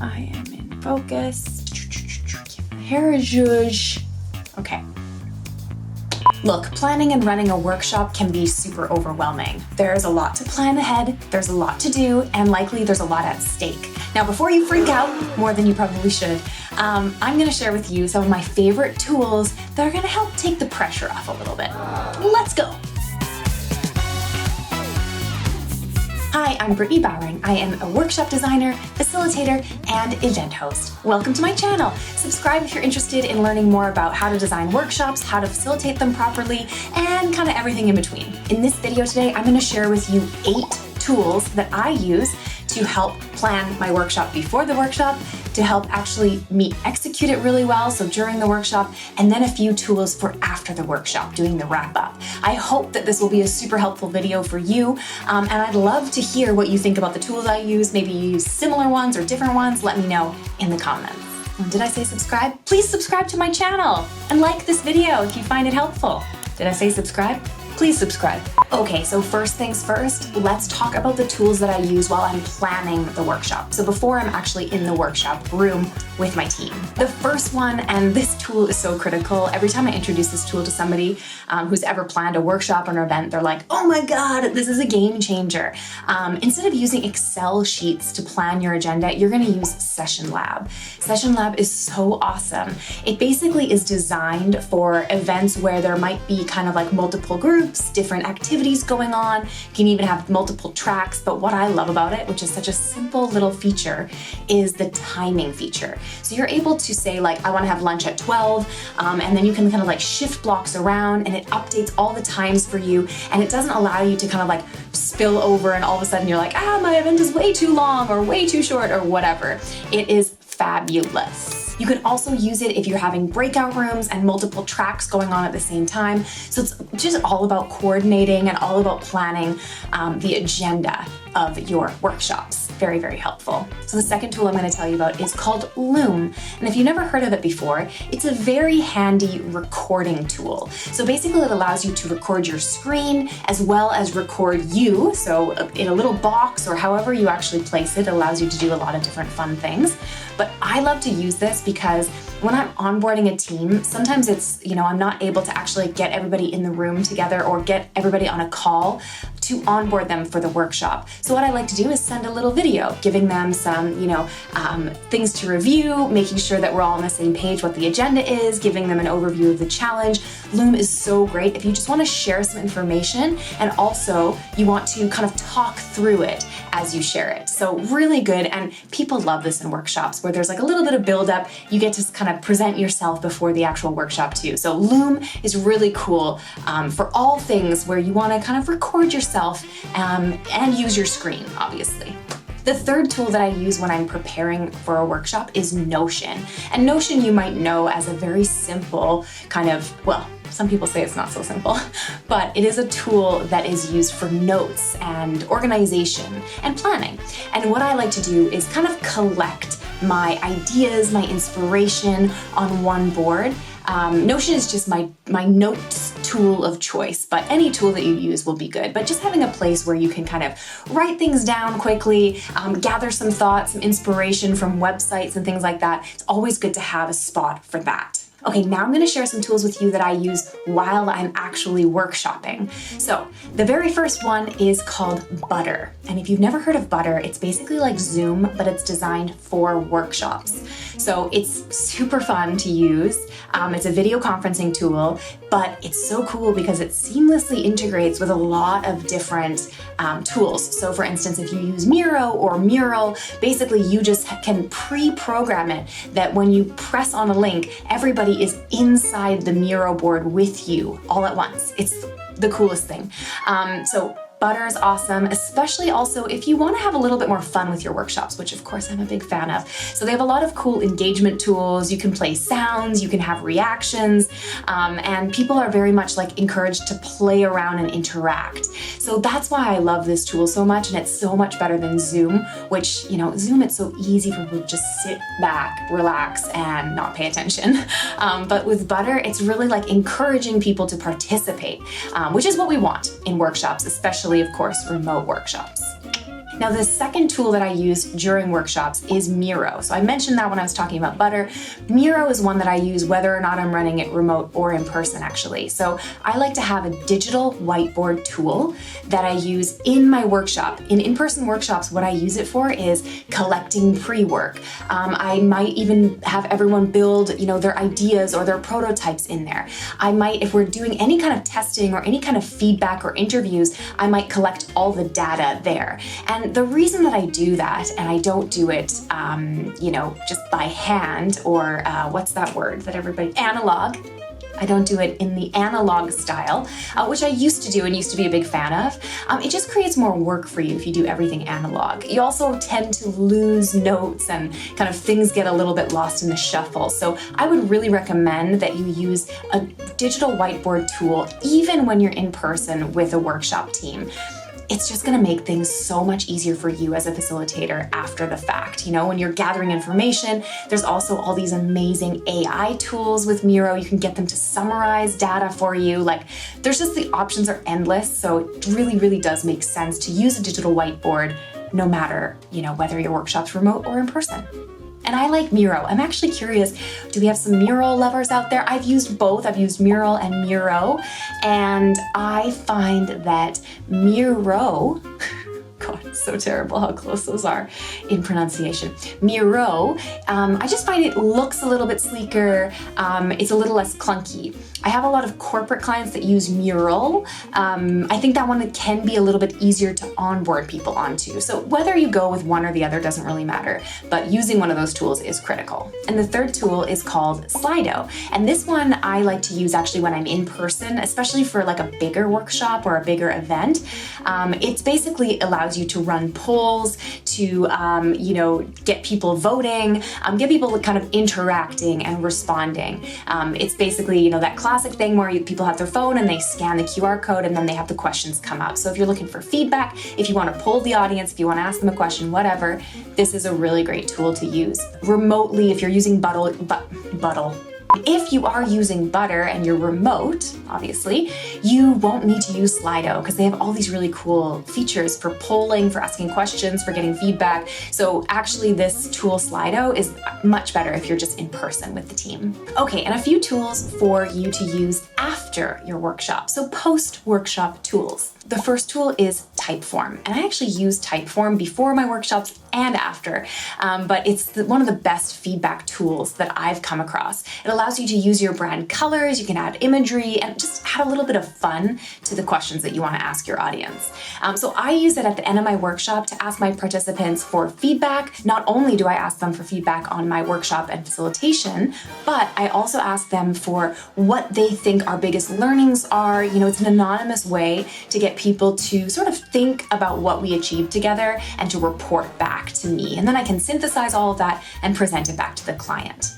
I am in focus. Hair is zhuzh. Okay. Look, planning and running a workshop can be super overwhelming. There's a lot to plan ahead, there's a lot to do, and likely there's a lot at stake. Now, before you freak out, more than you probably should, I'm gonna share with you some of my favorite tools that are gonna help take the pressure off a little bit. Let's go. Hi, I'm Brittni Bowering. I am a workshop designer, facilitator, and event host. Welcome to my channel. Subscribe if you're interested in learning more about how to design workshops, how to facilitate them properly, and kind of everything in between. In this video today, I'm going to share with you 8 tools that I use to help plan my workshop before the workshop, to help actually execute it really well, so during the workshop, and then a few tools for after the workshop, doing the wrap up. I hope that this will be a super helpful video for you, and I'd love to hear what you think about the tools I use. Maybe you use similar ones or different ones. Let me know in the comments. And did I say subscribe? Please subscribe to my channel and like this video if you find it helpful. Did I say subscribe? Please subscribe. Okay, so first things first, let's talk about the tools that I use while I'm planning the workshop. So before I'm actually in the workshop room with my team. The first one, and this tool is so critical, every time I introduce this tool to somebody who's ever planned a workshop or an event, they're like, oh my God, this is a game changer. Instead of using Excel sheets to plan your agenda, you're gonna use Session Lab. Session Lab is so awesome. It basically is designed for events where there might be kind of like multiple groups, different activities going on. You can even have multiple tracks, but what I love about it, which is such a simple little feature, is the timing feature. So you're able to say like, I wanna have lunch at 12, and then you can kind of like shift blocks around and it updates all the times for you, and it doesn't allow you to kind of like spill over and all of a sudden you're like, my event is way too long or way too short or whatever. It is fabulous. You can also use it if you're having breakout rooms and multiple tracks going on at the same time. So it's just all about coordinating and all about planning the agenda of your workshops. Very, very helpful. So the second tool I'm going to tell you about is called Loom. And if you've never heard of it before, it's a very handy recording tool. So basically it allows you to record your screen as well as record you. So in a little box or however you actually place it, it allows you to do a lot of different fun things. But I love to use this because when I'm onboarding a team, sometimes it's, I'm not able to actually get everybody in the room together or get everybody on a call to onboard them for the workshop. So what I like to do is send a little video, giving them some, things to review, making sure that we're all on the same page, what the agenda is, giving them an overview of the challenge. Loom is so great if you just want to share some information and also you want to kind of talk through it as you share it. So really good, and people love this in workshops where there's like a little bit of build-up. You get to kind of present yourself before the actual workshop too. So Loom is really cool for all things where you want to kind of record yourself and use your screen, obviously. The third tool that I use when I'm preparing for a workshop is Notion. And Notion you might know as a very simple kind of, well, some people say it's not so simple, but it is a tool that is used for notes and organization and planning. And what I like to do is kind of collect my ideas, my inspiration on one board. Notion is just my notes tool of choice, but any tool that you use will be good. But just having a place where you can kind of write things down quickly, gather some thoughts, some inspiration from websites and things like that, it's always good to have a spot for that. Okay, now I'm gonna share some tools with you that I use while I'm actually workshopping. So the very first one is called Butter. And if you've never heard of Butter, it's basically like Zoom, but it's designed for workshops. So it's super fun to use. It's a video conferencing tool, but it's so cool because it seamlessly integrates with a lot of different tools. So for instance, if you use Miro or Mural, basically you just can pre-program it that when you press on a link, everybody is inside the Miro board with you all at once. It's the coolest thing. So Butter is awesome, especially also if you want to have a little bit more fun with your workshops, which of course I'm a big fan of. So they have a lot of cool engagement tools. You can play sounds, you can have reactions, and people are very much like encouraged to play around and interact. So that's why I love this tool so much, and it's so much better than Zoom, which, Zoom, it's so easy for people to just sit back, relax, and not pay attention. But with Butter, it's really like encouraging people to participate, which is what we want in workshops, especially of course, remote workshops. Now, the second tool that I use during workshops is Miro. So I mentioned that when I was talking about Butter. Miro is one that I use whether or not I'm running it remote or in person, actually. So I like to have a digital whiteboard tool that I use in my workshop. In in-person workshops, what I use it for is collecting pre-work. I might even have everyone build, their ideas or their prototypes in there. I might, if we're doing any kind of testing or any kind of feedback or interviews, I might collect all the data there. And the reason that I do that, and I don't do it, just by hand or what's that word that everybody, analog. I don't do it in the analog style, which I used to do and used to be a big fan of. It just creates more work for you if you do everything analog. You also tend to lose notes and kind of things get a little bit lost in the shuffle. So I would really recommend that you use a digital whiteboard tool even when you're in person with a workshop team. It's just going to make things so much easier for you as a facilitator after the fact. When you're gathering information, there's also all these amazing AI tools with Miro. You can get them to summarize data for you. There's just, the options are endless. So it really, really does make sense to use a digital whiteboard no matter, whether your workshop's remote or in person. And I like Miro. I'm actually curious, do we have some Miro lovers out there? I've used both. I've used Mural and Miro. And I find that Miro, God, it's so terrible how close those are in pronunciation. Miro, I just find it looks a little bit sleeker. It's a little less clunky. I have a lot of corporate clients that use Mural. I think that one can be a little bit easier to onboard people onto. So whether you go with one or the other doesn't really matter, but using one of those tools is critical. And the third tool is called Slido. And this one I like to use actually when I'm in person, especially for like a bigger workshop or a bigger event. It's basically allows you to run polls, to get people voting, get people kind of interacting and responding. It's basically, that classic thing where people have their phone and they scan the QR code and then they have the questions come up. So if you're looking for feedback, if you want to poll the audience, if you want to ask them a question, whatever, this is a really great tool to use. Remotely, if you're using If you are using Butter and you're remote, obviously, you won't need to use Slido because they have all these really cool features for polling, for asking questions, for getting feedback. So actually this tool Slido is much better if you're just in person with the team. Okay, and a few tools for you to use after your workshop. So post-workshop tools. The first tool is Typeform, and I actually use Typeform before my workshops and after, but it's one of the best feedback tools that I've come across. It allows you to use your brand colors, you can add imagery, and just add a little bit of fun to the questions that you want to ask your audience. So I use it at the end of my workshop to ask my participants for feedback. Not only do I ask them for feedback on my workshop and facilitation, but I also ask them for what they think our biggest learnings are. It's an anonymous way to get people to sort of think about what we achieved together and to report back to me. And then I can synthesize all of that and present it back to the client.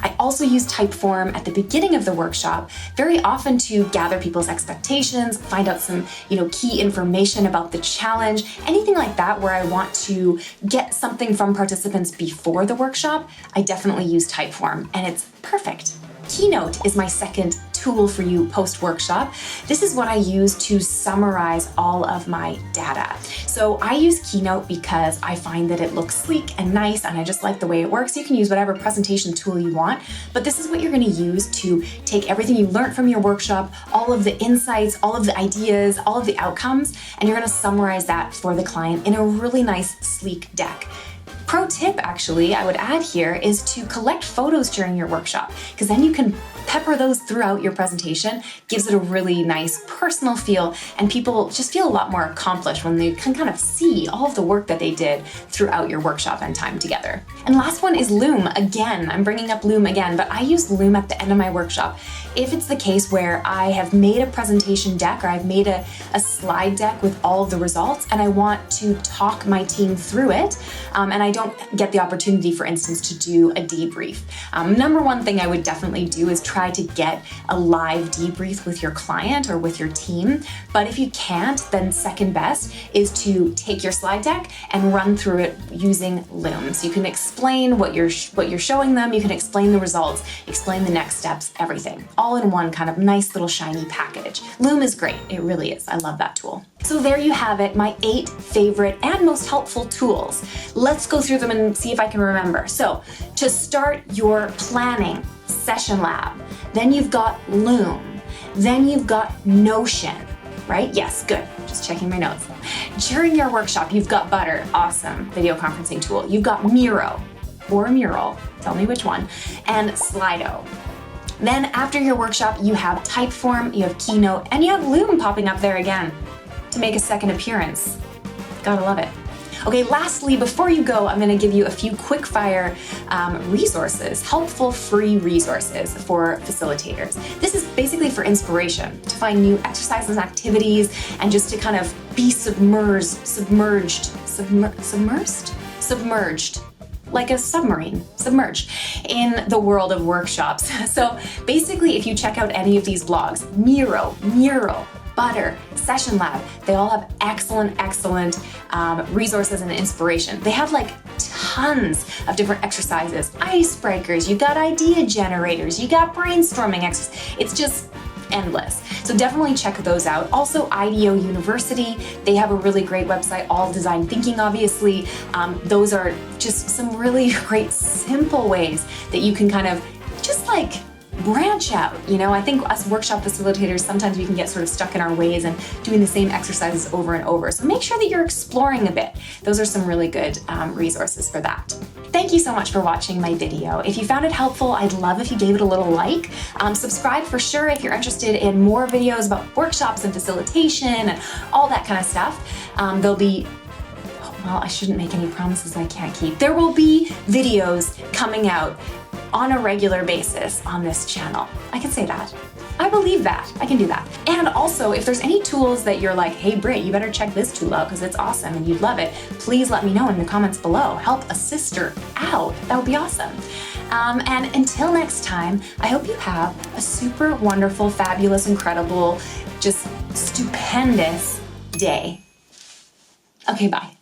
I also use Typeform at the beginning of the workshop, very often to gather people's expectations, find out some, key information about the challenge, anything like that where I want to get something from participants before the workshop. I definitely use Typeform, and it's perfect. Keynote is my second tool for you post-workshop. This is what I use to summarize all of my data. So I use Keynote because I find that it looks sleek and nice, and I just like the way it works. You can use whatever presentation tool you want, but this is what you're going to use to take everything you learned from your workshop, all of the insights, all of the ideas, all of the outcomes, and you're going to summarize that for the client in a really nice, sleek deck. Pro tip, actually, I would add here is to collect photos during your workshop, because then you can pepper those throughout your presentation, gives it a really nice personal feel, and people just feel a lot more accomplished when they can kind of see all of the work that they did throughout your workshop and time together. And last one is Loom. Again, I'm bringing up Loom again, but I use Loom at the end of my workshop. If it's the case where I have made a presentation deck or I've made a slide deck with all of the results and I want to talk my team through it, and I don't get the opportunity, for instance, to do a debrief. Number one thing I would definitely do is try try to get a live debrief with your client or with your team. But if you can't, then second best is to take your slide deck and run through it using Loom. So you can explain what you're showing them, you can explain the results, explain the next steps, everything, all in one kind of nice little shiny package. Loom is great, it really is. I love that tool. So there you have it, my 8 favorite and most helpful tools. Let's go through them and see if I can remember. So to start your planning, Session Lab, then you've got Loom, then you've got Notion, right? Yes, good, just checking my notes. During your workshop, you've got Butter, awesome video conferencing tool. You've got Miro, or Mural, tell me which one, and Slido. Then after your workshop, you have Typeform, you have Keynote, and you have Loom popping up there again to make a second appearance. Gotta love it. Okay, lastly, before you go, I'm gonna give you a few quick fire resources, helpful free resources for facilitators. This is basically for inspiration, to find new exercises and activities, and just to kind of be submerged, like a submarine, submerged in the world of workshops. So basically, if you check out any of these blogs, Miro, Mural, Butter, Session Lab, they all have excellent resources and inspiration. They have like tons of different exercises, icebreakers, you got idea generators, you got brainstorming exercises. It's just endless. So definitely check those out. Also, IDEO University, they have a really great website, all design thinking, obviously. Those are just some really great, simple ways that you can kind of just like branch out. You know, I think us workshop facilitators, sometimes we can get sort of stuck in our ways and doing the same exercises over and over. So make sure that you're exploring a bit. Those are some really good resources for that. Thank you so much for watching my video. If you found it helpful, I'd love if you gave it a little like. Subscribe for sure if you're interested in more videos about workshops and facilitation and all that kind of stuff. There'll be, well, I shouldn't make any promises I can't keep. There will be videos coming out on a regular basis on this channel. I can say that. I believe that. I can do that. And also, if there's any tools that you're like, hey Britt, you better check this tool out because it's awesome and you'd love it, please let me know in the comments below. Help a sister out. That would be awesome. And until next time, I hope you have a super wonderful, fabulous, incredible, just stupendous day. Okay, bye.